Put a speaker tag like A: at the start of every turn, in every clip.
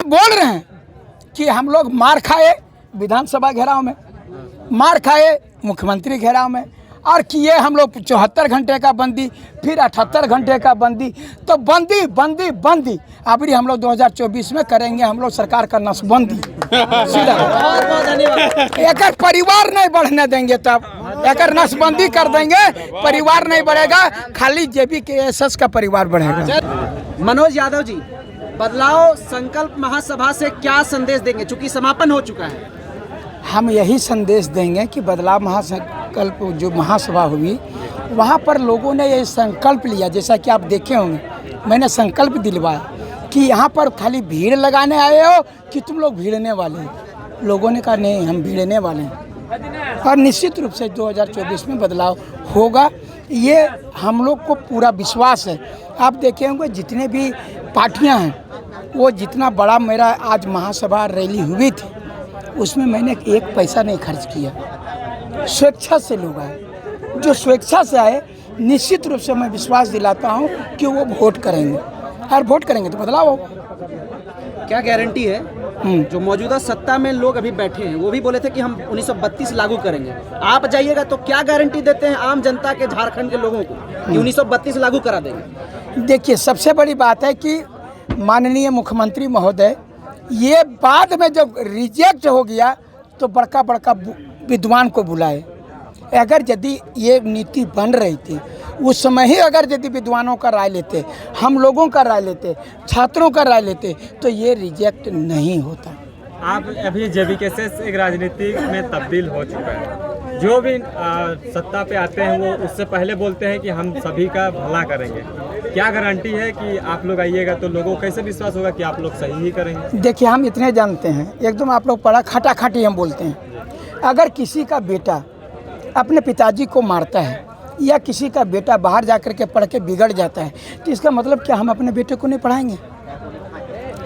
A: बोल रहे हैं कि हम लोग मार खाए विधानसभा घेराव में, मार खाए मुख्यमंत्री घेराव में, और किए हम लोग 74 घंटे का बंदी, फिर 78 घंटे का बंदी। तो बंदी बंदी बंदी अभी हम लोग 2024 में करेंगे हम लोग सरकार का नसबंदी सीधा। एक परिवार नहीं बढ़ने देंगे, तब एक नसबंदी कर देंगे, परिवार नहीं बढ़ेगा, खाली JBKSS का परिवार बढ़ेगा।
B: मनोज यादव जी, बदलाव संकल्प महासभा से क्या संदेश देंगे, चूंकि समापन हो चुका है?
A: हम यही संदेश देंगे कि बदलाव महासंकल्प जो महासभा हुई वहाँ पर लोगों ने ये संकल्प लिया, जैसा कि आप देखे होंगे मैंने संकल्प दिलवाया कि यहाँ पर खाली भीड़ लगाने आए हो कि तुम लोग भीड़ने वाले हो। लोगों ने कहा नहीं, हम भीड़ने वाले हैं, और निश्चित रूप से 2024 में बदलाव होगा, ये हम लोग को पूरा विश्वास है। आप देखे होंगे जितने भी पार्टियाँ हैं, वो जितना बड़ा मेरा आज महासभा रैली हुई थी उसमें मैंने एक पैसा नहीं खर्च किया, स्वेच्छा से लोग आए। जो स्वेच्छा से आए निश्चित रूप से मैं विश्वास दिलाता हूं कि वो वोट करेंगे, और वोट करेंगे तो बदलाव होगा।
B: क्या गारंटी है? जो मौजूदा सत्ता में लोग अभी बैठे हैं वो भी बोले थे कि हम 1932 लागू करेंगे, आप जाइएगा तो क्या गारंटी देते हैं आम जनता के, झारखंड के लोगों को कि 1932 लागू करा देंगे?
A: देखिए, सबसे बड़ी बात है कि माननीय मुख्यमंत्री महोदय ये बाद में जब रिजेक्ट हो गया तो बड़का बड़का विद्वान को बुलाए। अगर यदि ये नीति बन रही थी उस समय ही, अगर यदि विद्वानों का राय लेते, हम लोगों का राय लेते, छात्रों का राय लेते, तो ये रिजेक्ट नहीं होता।
C: आप अभी JBKSS एक राजनीति में तब्दील हो चुका है, जो भी सत्ता पे आते हैं वो उससे पहले बोलते हैं कि हम सभी का भला करेंगे। क्या गारंटी है कि आप लोग आइएगा तो लोगों को कैसे विश्वास होगा कि आप लोग सही ही करेंगे?
A: देखिए, हम इतने जानते हैं, एकदम आप लोग पढ़ा खटाखटी हम बोलते हैं। अगर किसी का बेटा अपने पिताजी को मारता है या किसी का बेटा बाहर जाकर के पढ़ के बिगड़ जाता है तो इसका मतलब क्या हम अपने बेटे को नहीं पढ़ाएंगे?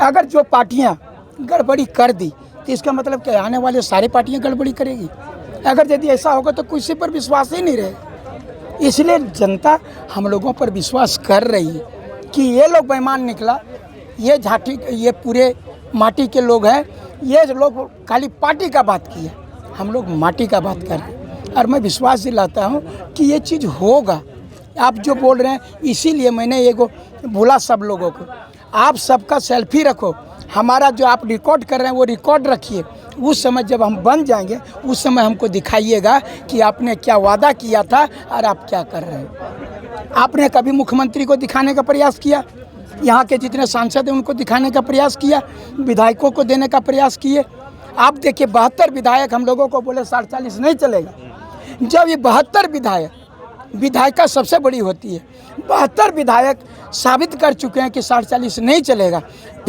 A: अगर जो पार्टियां गड़बड़ी कर दी तो इसका मतलब क्या आने वाले सारी पार्टियां गड़बड़ी करेगी? अगर यदि ऐसा होगा तो किसी पर विश्वास ही नहीं रहेगा। इसलिए जनता हम लोगों पर विश्वास कर रही है कि ये लोग बेईमान निकला, ये झाटी, ये पूरे माटी के लोग हैं, ये लोग खाली पार्टी का बात किया, हम लोग माटी का बात कर रहे हैं। और मैं विश्वास दिलाता हूँ कि ये चीज़ होगा। आप जो बोल रहे हैं, इसीलिए मैंने ये बोला सब लोगों को, आप सबका सेल्फी रखो, हमारा जो आप रिकॉर्ड कर रहे हैं वो रिकॉर्ड रखिए। उस समय जब हम बन जाएंगे उस समय हमको दिखाइएगा कि आपने क्या वादा किया था और आप क्या कर रहे हैं। आपने कभी मुख्यमंत्री को दिखाने का प्रयास किया? यहाँ के जितने सांसद हैं उनको दिखाने का प्रयास किया? विधायकों को देने का प्रयास किए? आप देखिए 72 विधायक हम लोगों को बोले 47 नहीं चलेगा। जब ये 72 विधायिका सबसे बड़ी होती है, 72 विधायक साबित कर चुके हैं कि 47 नहीं चलेगा,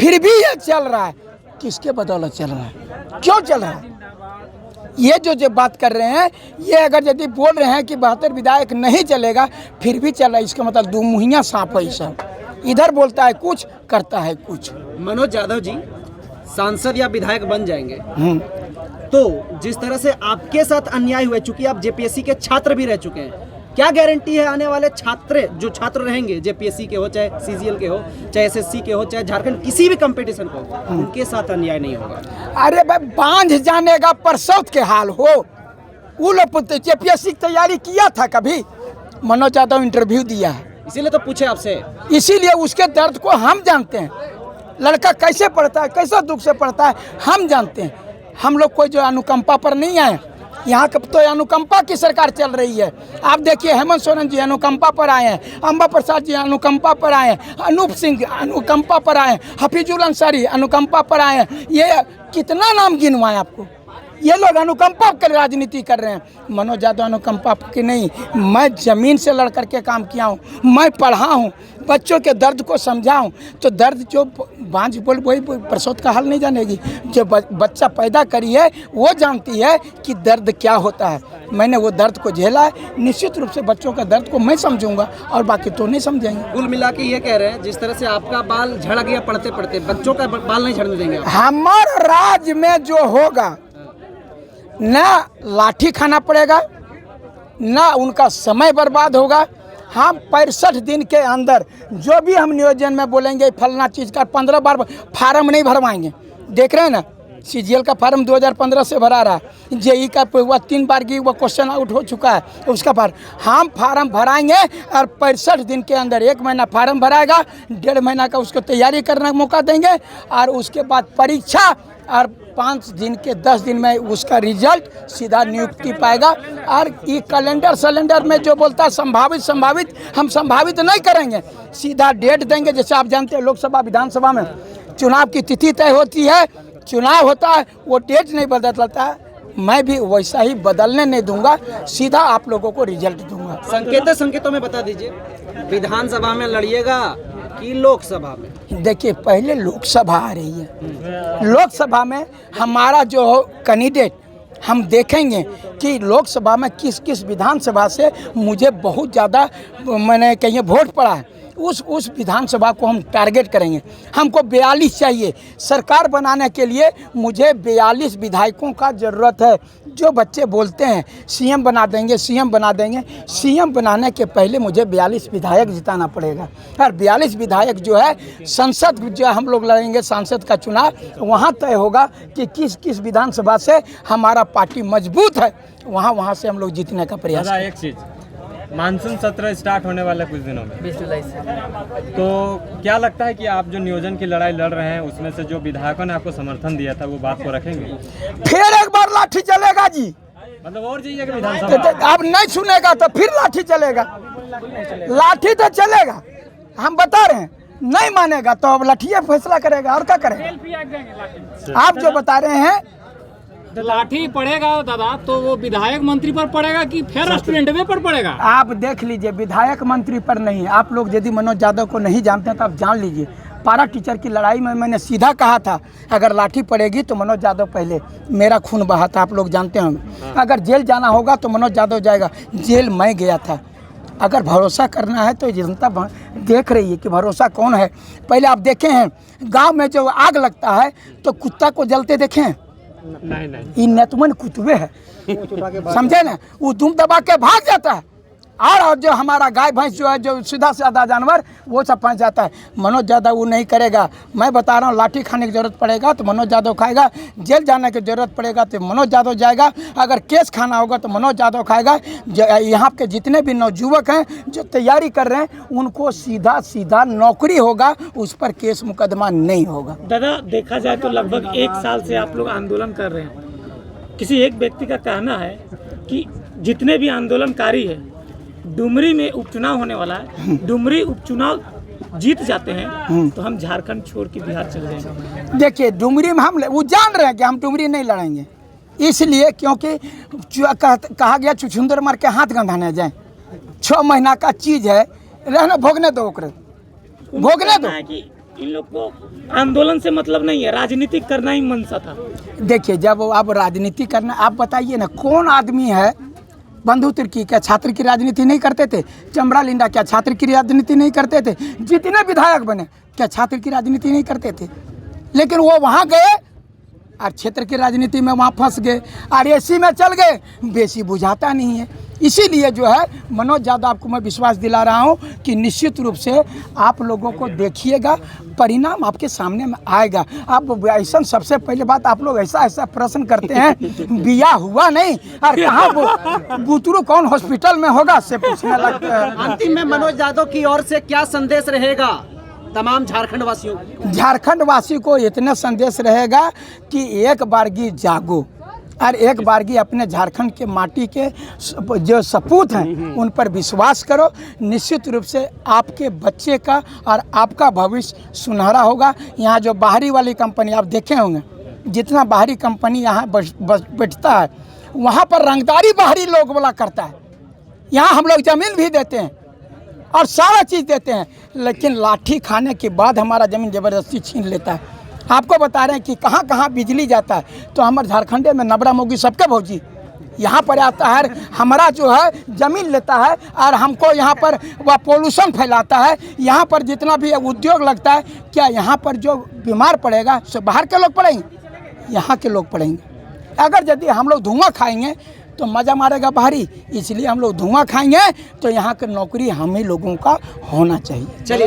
A: फिर भी ये चल रहा है। किसके बदौलत चल रहा है? क्यों चल रहा है? ये जो बात कर रहे हैं, ये अगर यदि बोल रहे हैं कि 72 विधायक नहीं चलेगा फिर भी चल रहा है, इसका मतलब दुमुहिया सांप है। सब इधर बोलता है कुछ, करता है कुछ।
B: मनोज यादव जी सांसद या विधायक बन जाएंगे तो जिस तरह से आपके साथ अन्याय हुआ, चूंकि आप JPSC के छात्र भी रह चुके हैं, क्या गारंटी है आने वाले जो छात्र रहेंगे, JPSC के हो, चाहे CGL के हो, चाहे SSC के हो, चाहे झारखंड किसी भी कंपटीशन को, उनके साथ अन्याय नहीं होगा?
A: अरे भाई, बांध जाने का परसौत के हाल हो। वो लोग JPSC की तैयारी किया था कभी? मनोज यादव इंटरव्यू दिया है,
B: इसीलिए तो पूछे आपसे।
A: इसीलिए उसके दर्द को हम जानते हैं। लड़का कैसे पढ़ता है, कैसे दुख से पढ़ता है, हम जानते हैं। हम लोग कोई जो अनुकंपा पर नहीं आए, यहाँ कब तो अनुकंपा की सरकार चल रही है। आप देखिए हेमंत सोरेन जी अनुकंपा पर आए हैं, अम्बा प्रसाद जी अनुकंपा पर आए हैं, अनूप सिंह अनुकंपा पर आए हैं, हफीजुल अंसारी अनुकंपा पर आए हैं। ये कितना नाम गिनवाएं आपको? ये लोग अनुकंपा की राजनीति कर रहे हैं। मनोज यादव अनुकंपा की नहीं, मैं ज़मीन से लड़ करके काम किया हूँ, मैं पढ़ा हूँ, बच्चों के दर्द को समझा हूँ। तो दर्द जो बांझ बोल वही प्रसौत का हल नहीं जानेगी। जो बच्चा पैदा करी है वो जानती है कि दर्द क्या होता है। मैंने वो दर्द को झेला है, निश्चित रूप से बच्चों का दर्द को मैं समझूंगा और बाकी तो नहीं समझेंगे।
B: कुल मिला के ये कह रहे हैं जिस तरह से आपका बाल झड़ गया पढ़ते पढ़ते, बच्चों का बाल नहीं झड़ने देंगे।
A: हमारे राज्य में जो होगा, ना लाठी खाना पड़ेगा, ना उनका समय बर्बाद होगा। हम 65 दिन के अंदर जो भी हम नियोजन में बोलेंगे फलना चीज़ का 15 बार फार्म नहीं भरवाएंगे। देख रहे हैं ना, CGL का फार्म 2015 से भरा रहा है, JEE का हुआ 3 बार की वो क्वेश्चन आउट हो चुका है, उसका हम फार्म भराएंगे और 65 दिन के अंदर 1 महीना फार्म भराएगा, 1.5 महीना का उसको तैयारी करने का मौका देंगे और उसके बाद परीक्षा और 5 दिन के 10 दिन में उसका रिजल्ट सीधा नियुक्ति पाएगा। और ये कैलेंडर में जो बोलता है संभावित हम संभावित नहीं करेंगे, सीधा डेट देंगे। जैसे आप जानते हैं लोकसभा विधानसभा में चुनाव की तिथि तय होती है, चुनाव होता है, वो डेट नहीं बदलता है, मैं भी वैसा ही बदलने नहीं दूंगा, सीधा आप लोगों को रिजल्ट दूंगा।
B: संकेतों में बता दीजिए, विधानसभा में लड़िएगा कि लोकसभा में?
A: देखिए पहले लोकसभा आ रही है, लोकसभा में हमारा जो कैंडिडेट हम देखेंगे कि लोकसभा में किस किस विधानसभा से मुझे बहुत ज़्यादा मैंने कहीं वोट पड़ा है, उस विधानसभा को हम टारगेट करेंगे। हमको 42 चाहिए, सरकार बनाने के लिए मुझे 42 विधायकों का ज़रूरत है। जो बच्चे बोलते हैं CM बना देंगे, CM बना देंगे, CM बनाने के पहले मुझे 42 विधायक जिताना पड़ेगा। और 42 विधायक जो है संसद जो हम लोग लड़ेंगे, सांसद का चुनाव, वहाँ तय होगा कि किस किस विधानसभा से हमारा पार्टी मजबूत है, वहाँ से हम लोग जीतने का प्रयास करें।
C: एक चीज़, मानसून सत्र स्टार्ट होने वाला कुछ दिनों में
D: 20 जुलाई से,
C: तो क्या लगता है कि आप जो नियोजन की लड़ाई लड़ रहे हैं उसमें से जो विधायकों ने आपको समर्थन दिया था वो बात को रखेंगे?
A: फिर एक बार लाठी चलेगा जी,
C: मतलब और चाहिए कि विधानसभा
A: आप नहीं सुनेगा तो फिर लाठी चलेगा, लाठी तो चलेगा, हम बता रहे हैं। नहीं मानेगा तो अब लाठिया फैसला करेगा, और क्या करेगा। आप जो बता रहे हैं
D: तो लाठी पड़ेगा दादा, तो वो विधायक मंत्री पर पड़ेगा कि फिर स्टूडेंट पर पड़ेगा?
A: आप देख लीजिए, विधायक मंत्री पर नहीं। आप लोग यदि मनोज यादव को नहीं जानते हैं तो आप जान लीजिए, पारा टीचर की लड़ाई में मैंने सीधा कहा था अगर लाठी पड़ेगी तो मनोज यादव पहले, मेरा खून बहा था, आप लोग जानते होंगे। अगर जेल जाना होगा तो मनोज यादव जाएगा, जेल मैं गया था। अगर भरोसा करना है तो जनता देख रही है कि भरोसा कौन है। पहले आप देखे हैं गांव में जो आग लगता है तो कुत्ता को जलते देखे हैं?
C: नहीं।
A: ये नेतमन कुतवे है, समझे ना, वो दुम दबा के भाग जाता है। और जो हमारा गाय भैंस जो है, जो सीधा साधा जानवर, वो सब फंस जाता है। मनोज यादव वो नहीं करेगा। मैं बता रहा हूँ, लाठी खाने की जरूरत पड़ेगा तो मनोज यादव खाएगा, जेल जाने की जरूरत पड़ेगा तो मनोज यादव जाएगा, अगर केस खाना होगा तो मनोज यादव खाएगा। यहाँ के जितने भी नवयुवक हैं जो तैयारी कर रहे हैं उनको सीधा नौकरी होगा, उस पर केस मुकदमा नहीं होगा।
E: दादा देखा जाए तो लगभग 1 साल से आप लोग आंदोलन कर रहे हैं। किसी एक व्यक्ति का कहना है कि जितने भी आंदोलनकारी है, डुमरी में उपचुनाव होने वाला है, डुमरी उपचुनाव जीत जाते हैं तो हम झारखंड छोड़ के बिहार चले जाएंगे।
A: देखिए डुमरी में हम वो जान रहे हैं कि हम डुमरी नहीं लड़ेंगे, इसलिए क्योंकि कहा गया चुछुंदर मार के हाथ गंधाने जाए। 6 महीना का चीज़ है, रहना भोगने दो, भोगने दो।
E: कि इन लोग को आंदोलन से मतलब नहीं है, राजनीति करना ही मनसा था।
A: देखिए जब आप राजनीति करना, आप बताइए ना कौन आदमी है, बंधु तिर्की क्या छात्र की राजनीति नहीं करते थे? चमड़ा लिंडा क्या छात्र की राजनीति नहीं करते थे? जितने विधायक बने क्या छात्र की राजनीति नहीं करते थे? लेकिन वो वहाँ गए और क्षेत्र की राजनीति में वहाँ फंस गए और एसी में चल गए, बेसी बुझाता नहीं है। इसीलिए जो है मनोज यादव आपको मैं विश्वास दिला रहा हूँ कि निश्चित रूप से आप लोगों को देखिएगा, परिणाम आपके सामने में आएगा। आप ऐसा, सबसे पहले बात, आप लोग ऐसा प्रश्न करते हैं, बिया हुआ नहीं और कहाँ बुतरू कौन हॉस्पिटल में होगा से पूछने लगते हैं।
B: अंतिम में मनोज यादव की ओर से क्या संदेश रहेगा तमाम झारखंड वासियों?
A: झारखंड वासी को इतना संदेश रहेगा कि एक बारगी जागो और एक बारगी अपने झारखंड के माटी के जो सपूत हैं उन पर विश्वास करो। निश्चित रूप से आपके बच्चे का और आपका भविष्य सुनहरा होगा। यहाँ जो बाहरी वाली कंपनी आप देखे होंगे, जितना बाहरी कंपनी यहाँ बैठता है वहाँ पर रंगदारी बाहरी लोग वाला करता है। यहाँ हम लोग ज़मीन भी देते हैं और सारा चीज़ देते हैं, लेकिन लाठी खाने के बाद हमारा ज़मीन ज़बरदस्ती छीन लेता है। आपको बता रहे हैं कि कहाँ कहाँ बिजली जाता है, तो हमारे झारखंडे में नबरा मोगी सबके भौजी यहाँ पर आता है, हमारा जो है ज़मीन लेता है और हमको यहाँ पर वह पोल्यूशन फैलाता है। यहाँ पर जितना भी उद्योग लगता है, क्या यहाँ पर जो बीमार पड़ेगा सो बाहर के लोग पड़ेंगे? यहाँ के लोग पड़ेंगे। अगर यदि हम लोग धुआं खाएंगे तो मज़ा मारेगा बाहरी, इसलिए हम लोग धुआं खाएंगे तो यहाँ की नौकरी हम ही लोगों का होना चाहिए।
B: चलिए।